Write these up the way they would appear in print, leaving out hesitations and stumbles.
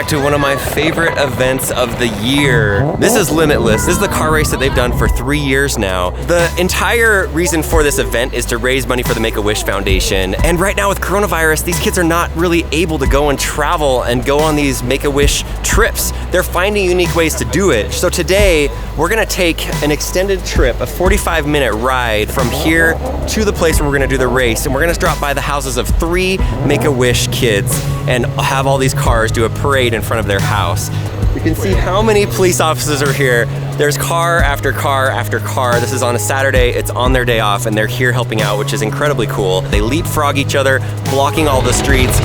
back to one of my favorite events of the year. This is Limitless. This is the car race that they've done for 3 years now. The entire reason for this event is to raise money for the Make-A-Wish Foundation. And right now with coronavirus, these kids are not really able to go and travel and go on these Make-A-Wish trips. They're finding unique ways to do it. So today, we're gonna take an extended trip, a 45-minute ride from here to the place where we're gonna do the race. And we're gonna drop by the houses of 3 Make-A-Wish kids and have all these cars do a parade in front of their house. You can see how many police officers are here. There's car after car after car. This is on a Saturday, it's on their day off, and they're here helping out, which is incredibly cool. They leapfrog each other, blocking all the streets.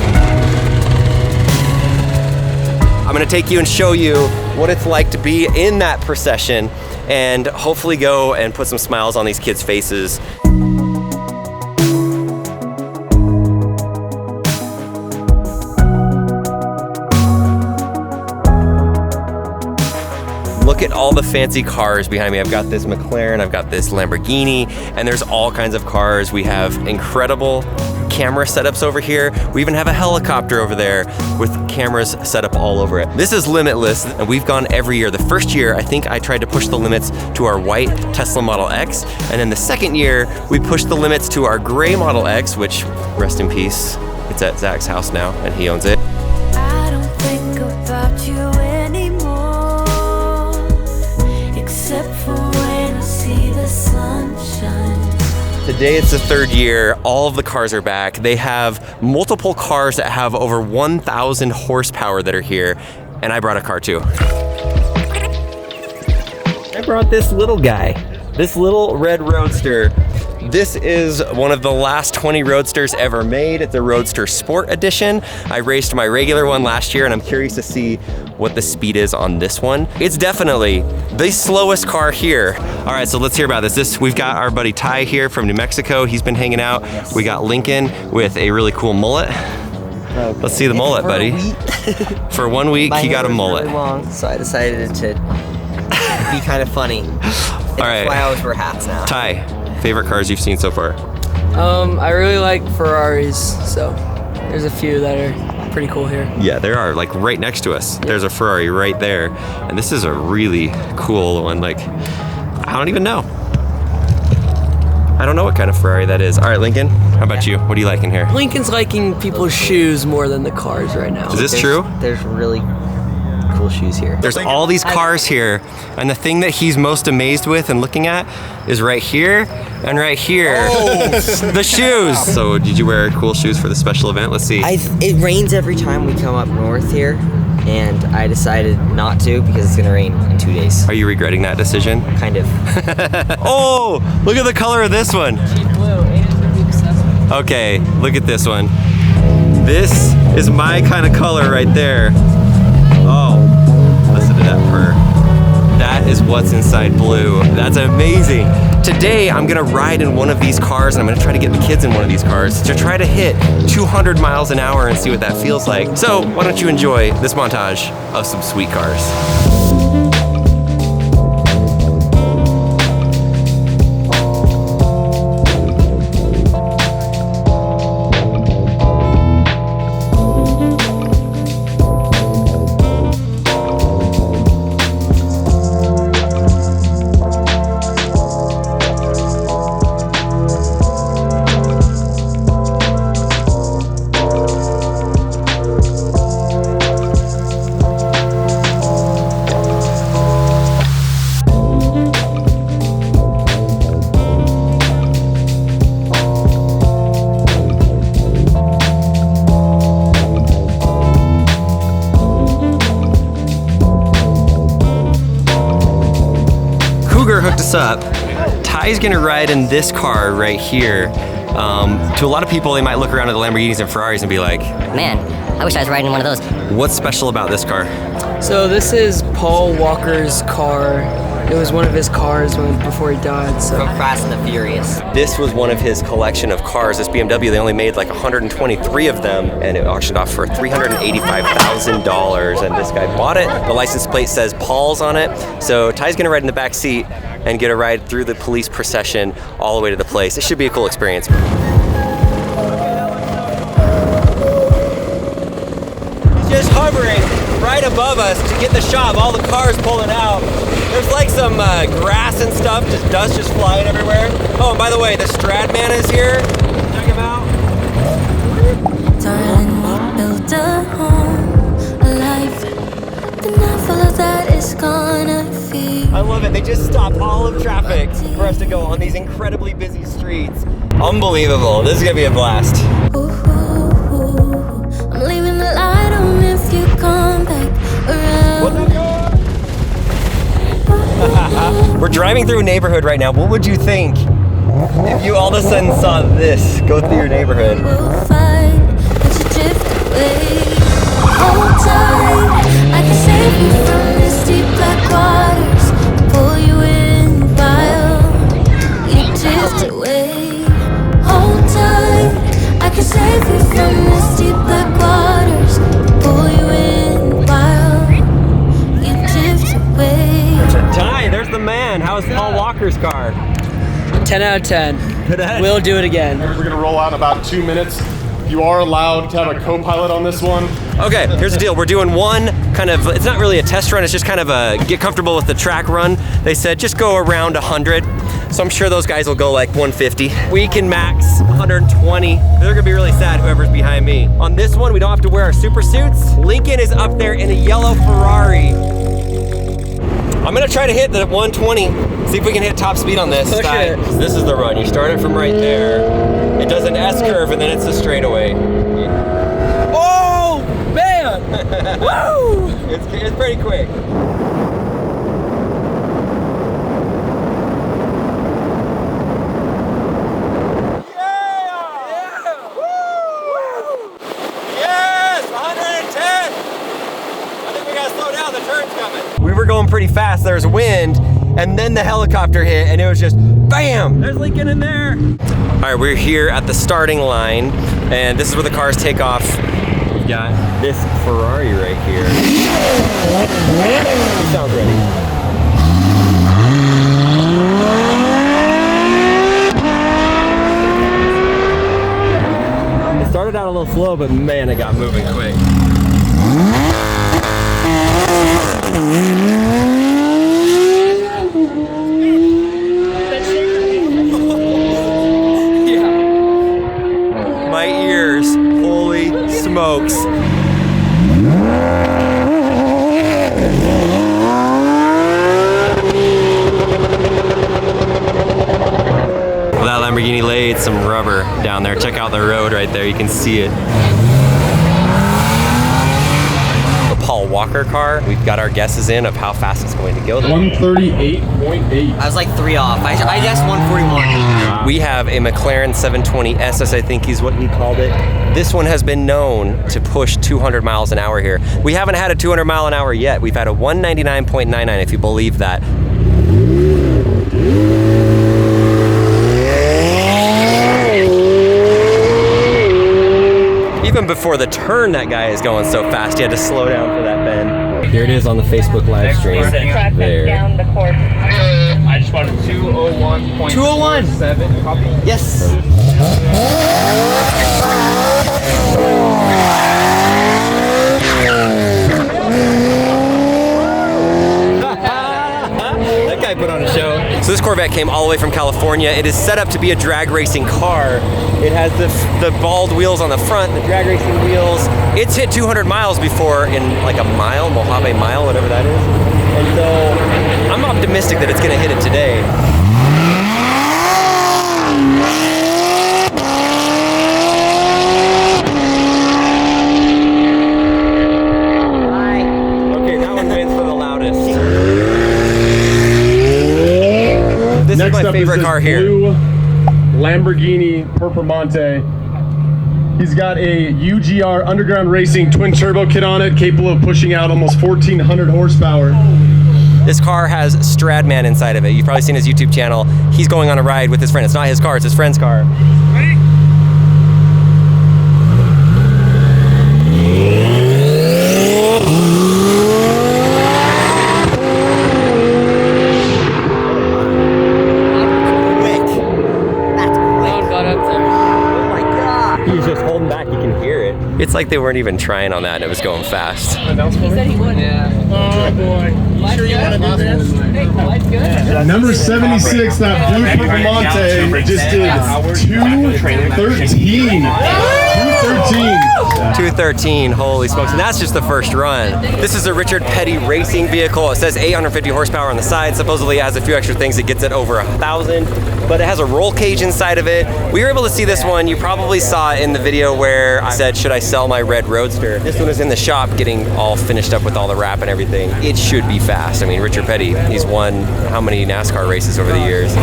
I'm gonna take you and show you what it's like to be in that procession and hopefully go and put some smiles on these kids' faces. Look at all the fancy cars behind me. I've got this McLaren, I've got this Lamborghini, and there's all kinds of cars. We have incredible camera setups over here. We even have a helicopter over there with cameras set up all over it. This is Limitless, and we've gone every year. The first year, I think I tried to push the limits to our white Tesla Model X, and then the second year, we pushed the limits to our gray Model X, which, rest in peace, it's at Zach's house now, and he owns it. I don't think about you anymore, except for when I see the sunshine. Today it's the third year, all of the cars are back. They have multiple cars that have over 1,000 horsepower that are here, and I brought a car too. I brought this little guy, this little red Roadster. This is one of the last 20 Roadsters ever made. It's a Roadster Sport Edition. I raced my regular one last year, and I'm curious to see what the speed is on this one. It's definitely the slowest car here. All right, so let's hear about this. We've got our buddy Ty here from New Mexico. He's been hanging out. We got Lincoln with a really cool mullet. Let's see the mullet, buddy. For 1 week, he got a mullet. Really long, so I decided to be kind of funny. All right. That's why I always wear hats now. Ty, favorite cars you've seen so far? I really like Ferraris, so there's a few that are pretty cool here. Yeah, there are, like right next to us. There's a Ferrari right there. And this is a really cool one. Like, I don't even know. I don't know what kind of Ferrari that is. All right, Lincoln, how about you? What do you like in here? Lincoln's liking people's shoes more than the cars right now. Is this true? There's really cool shoes here. There's all these cars here, and the thing that he's most amazed with and looking at is right here and right here. Oh. The shoes. So did you wear cool shoes for the special event? Let's see. It rains every time we come up north here, and I decided not to because it's gonna rain in 2 days. Are you regretting that decision? Kind of. Oh, look at the color of this one. Okay, look at this one. This is my kind of color right there. Oh, listen to that purr. That is what's inside Blue. That's amazing. Today, I'm gonna ride in one of these cars, and I'm gonna try to get the kids in one of these cars to try to hit 200 miles an hour and see what that feels like. So why don't you enjoy this montage of some sweet cars. Hooked us up. Ty's gonna ride in this car right here. To a lot of people, they might look around at the Lamborghinis and Ferraris and be like, man, I wish I was riding in one of those. what's special about this car? So this is Paul Walker's car. It was one of his cars before he died. So. From Fast and the Furious. This was one of his collection of cars. This BMW, they only made like 123 of them, and it auctioned off for $385,000, and this guy bought it. The license plate says Paul's on it, so Ty's gonna ride in the back seat and get a ride through the police procession all the way to the place. It should be a cool experience. He's just hovering right above us to get the shot of all the cars pulling out. There's like some grass and stuff, just dust just flying everywhere. Oh, and by the way, the Stradman is here. Check him out. Darling, we built a home, a life. Then all of that is gonna fade. I love it. They just stop all of traffic for us to go on these incredibly busy streets. Unbelievable. This is gonna be a blast. Ooh, ooh, ooh. I'm leaving the light on if you come back around. We're driving through a neighborhood right now. What would you think if you all of a sudden saw this go through your neighborhood? We'll fight, but you drift away. Hold tight, I can save you from this deep black waters. Pull you in while you drift away. Hold tight, I can save you from this deep black waters. Pull you in while you drift away. Ty, there's the man. How's Paul Walker's car? 10 out of 10. We'll do it again. We're gonna roll out in about 2 minutes. You are allowed to have a co-pilot on this one. Okay, here's the deal. We're doing one kind of, it's not really a test run, it's just kind of a get comfortable with the track run. They said just go around 100. So I'm sure those guys will go like 150. We can max 120. They're gonna be really sad, whoever's behind me. On this one, we don't have to wear our super suits. Lincoln is up there in a yellow Ferrari. I'm gonna try to hit the 120. See if we can hit top speed on this. Push it. This is the run. You start it from right there. It does an S curve and then it's a straightaway. Oh, man! Woo! It's pretty quick. We were going pretty fast, there's wind, and then the helicopter hit, and it was just BAM! There's Lincoln in there! All right, we're here at the starting line, and this is where the cars take off. We've got this Ferrari right here. He sounds ready. It started out a little slow, but man, it got moving quick. My ears, holy smokes. Well, that Lamborghini laid some rubber down there. Check out the road right there, you can see it. Paul Walker car. We've got our guesses in of how fast it's going to go. 138.8. I was like 3 off. I guessed 141. We have a McLaren 720S, as I think is what he called it. This one has been known to push 200 miles an hour here. We haven't had a 200 mile an hour yet. We've had a 199.99, if you believe that. Even before the turn, that guy is going so fast, he had to slow down for that bend. Here it is on the Facebook live stream. There. Down the course. I just wanted 201.7 copy. Yes. That guy put on a show. So this Corvette came all the way from California. It is set up to be a drag racing car. It has the bald wheels on the front, the drag racing wheels. It's hit 200 miles before in like a mile, Mojave Mile, whatever that is. And so I'm optimistic that it's gonna hit it today. Okay, that one wins for the loudest. This is my favorite car here. Blue Lamborghini Performante. He's got a UGR Underground Racing twin turbo kit on it, capable of pushing out almost 1,400 horsepower. This car has Stradman inside of it. You've probably seen his YouTube channel. He's going on a ride with his friend. It's not his car, it's his friend's car. He's just holding back, you can hear it. It's like they weren't even trying on that and it was going fast. Number 76, that blue Performante just did 2:13. 213, holy smokes, and that's just the first run. This is a Richard Petty racing vehicle. It says 850 horsepower on the side. Supposedly it has a few extra things that gets it over 1,000, but it has a roll cage inside of it. We were able to see this one. You probably saw it in the video where I said, should I sell my red Roadster? This one is in the shop getting all finished up with all the wrap and everything. It should be fast. I mean, Richard Petty, he's won how many NASCAR races over the years?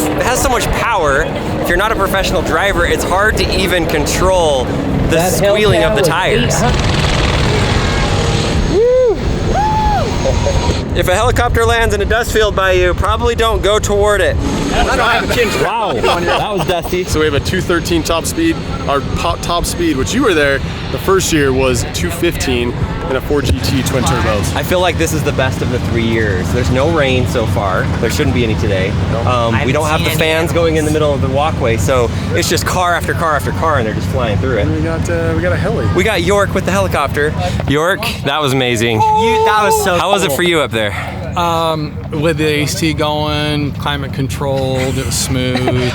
It has so much power. If you're not a professional driver, it's hard to even control the squealing of the tires. If a helicopter lands in a dust field by you, probably don't go toward it. Wow, that was dusty. So we have a 213 top speed. Our top speed, which you were there, the first year was 215 and a 4GT twin turbos. I feel like this is the best of the 3 years. There's no rain so far. There shouldn't be any today. We don't have the fans going in the middle of the walkway, so it's just car after car after car, and they're just flying through it. We got a heli. We got York with the helicopter. York, that was amazing. That was so How was it for you up there? With the AC going, climate controlled, it was smooth.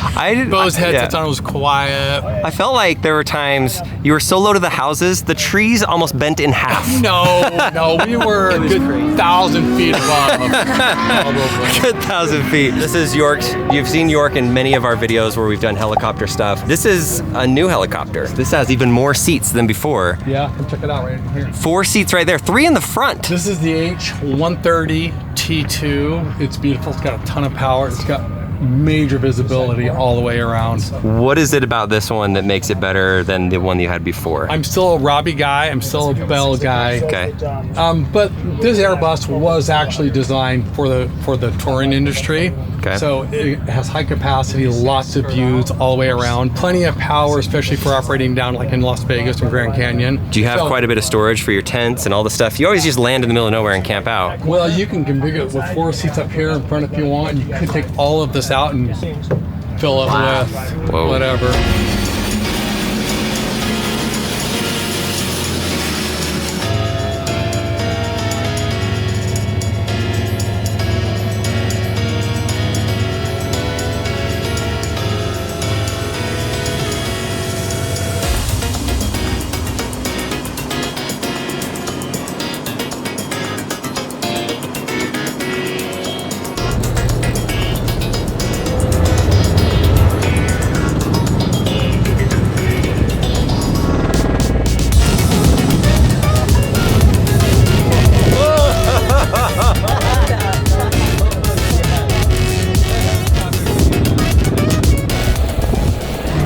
Bose headsets on, it was quiet. I felt like there were times you were so low to the houses, the trees almost bent in half. No, we were a good 1,000 feet above. Good 1,000 feet. This is York's. You've seen York in many of our videos where we've done helicopter stuff. This is a new helicopter. This has even more seats than before. Yeah, come check it out right here. 4 seats right there, 3 in the front. This is the H130 T2. It's beautiful. It's got a ton of power. It's got major visibility all the way around. What is it about this one that makes it better than the one you had before? I'm still a Robbie guy. I'm still a Bell guy. Okay. But this Airbus was actually designed for the touring industry. Okay. So it has high capacity, lots of views all the way around, plenty of power, especially for operating down like in Las Vegas and Grand Canyon. Do you have quite a bit of storage for your tents and all the stuff? You always just land in the middle of nowhere and camp out. Well, you can configure it with 4 seats up here in front if you want. You could take all of this out and fill it with whatever.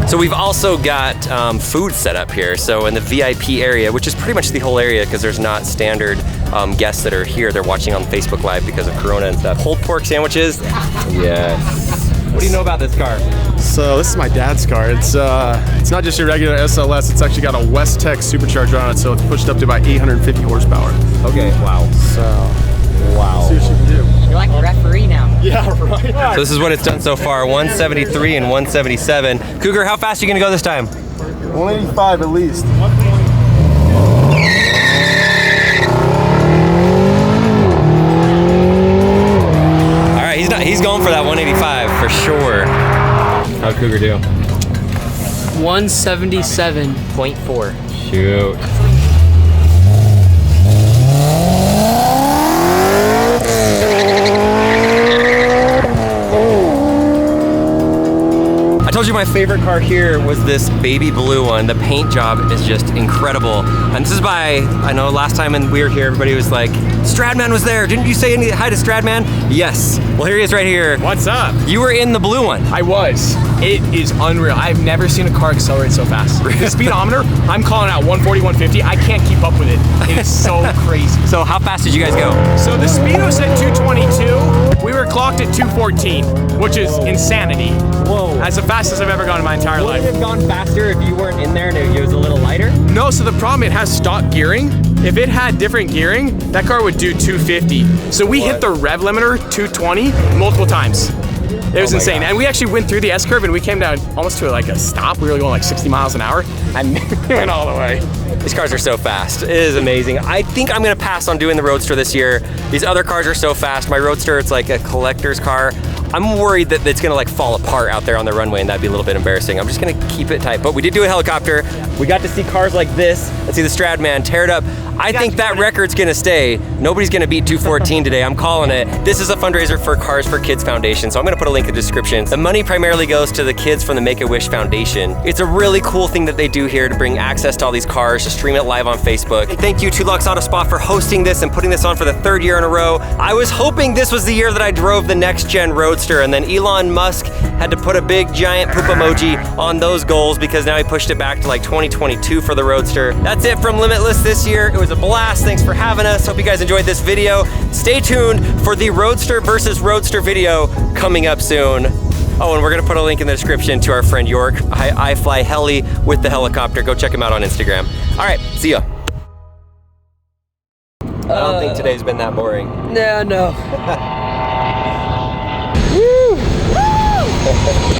So we've also got food set up here. So in the VIP area, which is pretty much the whole area because there's not standard guests that are here. They're watching on Facebook Live because of Corona and stuff. Pulled pork sandwiches. Yes. What do you know about this car? So this is my dad's car. It's not just your regular SLS. It's actually got a Westech supercharger on it, so it's pushed up to about 850 horsepower. Okay, wow. So, wow. See what you can do. You're like a referee now. Yeah, right. So this is what it's done so far, 173 and 177. Cougar, how fast are you gonna go this time? 185 at least. All right, he's going for that 185 for sure. How'd Cougar do? 177.4. Shoot. I told you my favorite car here was this baby blue one. The paint job is just incredible. And this is by, I know last time when we were here, everybody was like, Stradman was there. Didn't you say any hi to Stradman? Yes. Well, here he is right here. What's up? You were in the blue one. I was. It is unreal. I've never seen a car accelerate so fast. The speedometer, I'm calling out 140, 150. I can't keep up with it. It is so crazy. So how fast did you guys go? So the speedo said 222. We were clocked at 214, which is insanity. Whoa. That's the fastest I've ever gone in my entire life. Would it have gone faster if you weren't in there and it was a little lighter? No, so the problem, it has stock gearing. If it had different gearing, that car would do 250. So we hit the rev limiter 220 multiple times. It was insane. gosh. And we actually went through the S-curve and we came down almost to like a stop. We were going like 60 miles an hour and we went all the way. These cars are so fast. It is amazing. I think I'm gonna pass on doing the Roadster this year. These other cars are so fast. My Roadster, it's like a collector's car. I'm worried that it's gonna like fall apart out there on the runway and that'd be a little bit embarrassing. I'm just gonna keep it tight. But we did do a helicopter. We got to see cars like this. Let's see the Stradman tear it up. I think that record's gonna stay. Nobody's gonna beat 214 today. I'm calling it. This is a fundraiser for Cars for Kids Foundation, so I'm gonna put a link in the description. The money primarily goes to the kids from the Make-A-Wish Foundation. It's a really cool thing that they do here to bring access to all these cars, to stream it live on Facebook. Thank you to Lux Auto Spa for hosting this and putting this on for the 3rd year in a row. I was hoping this was the year that I drove the next gen Roadster, and then Elon Musk had to put a big giant poop emoji on those goals because now he pushed it back to like 2022 for the Roadster. That's it from Limitless this year. It was a blast. Thanks for having us. Hope you guys enjoyed this video. Stay tuned for the Roadster versus Roadster video coming up soon. Oh, and we're gonna put a link in the description to our friend York. I fly heli with the helicopter. Go check him out on Instagram. All right, see ya. I don't think today's been that boring. No. Woo!